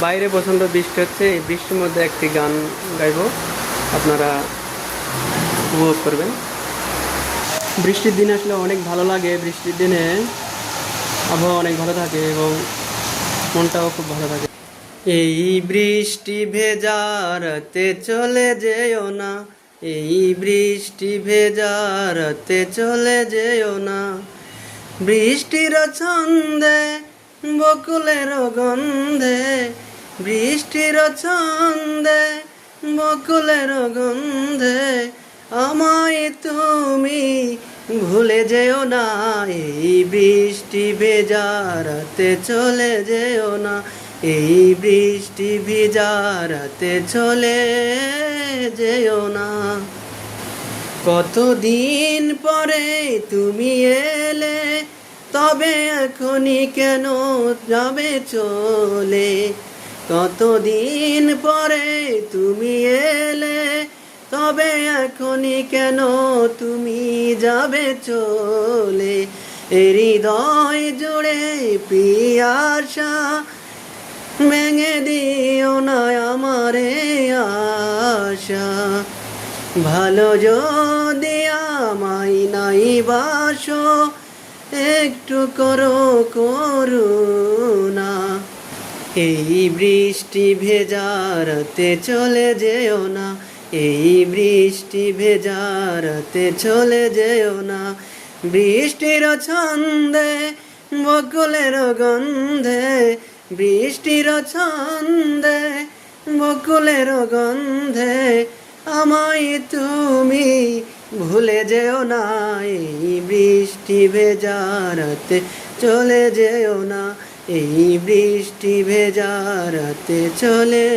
বাইরে প্রচণ্ড বৃষ্টি হচ্ছে, এই বৃষ্টির মধ্যে একটি গান গাইব, আপনারা উপভোগ করবেন। বৃষ্টির দিনে আসলে অনেক ভালো লাগে, বৃষ্টির দিনে আবহাওয়া অনেক ভালো থাকে এবং মনটাও খুব ভালো থাকে। এই বৃষ্টি ভেজা রাতে চলে যেও না, এই বৃষ্টি ভেজা রাতে চলে যেও না, বৃষ্টির ছন্দে বকুলের গন্ধে, বৃষ্টির ছন্দে বকুলের গন্ধে আমায় তুমি ভুলে যেও না, এই বৃষ্টি ভেজা রাতে চলে যেও না, এই বৃষ্টি ভেজা রাতে চলে যেও না। কতদিন পরে তুমি এলে, তবে এখনই কেন যাবে চলে, কতদিন পরে তুমি এলে, তবে এখনই কেন তুমি যাবে চলে, হৃদয় জুড়ে পিয়াসা ভেঙে দিও না আমারে আশা, ভালো যদি আমায় নাই বাসো, একটু করো করুণা, এই বৃষ্টি ভেজা রাতে চলে যেও না, এই বৃষ্টি ভেজা রাতে চলে যেও না, বৃষ্টির ছন্দে বকুলের গন্ধে, বৃষ্টির ছন্দে বকুলের গন্ধে আমায় তুমি ভুলে যেও না, এই বৃষ্টি ভেজা রাতে চলে যেও না, এই বৃষ্টি ভেজা রাতে চলে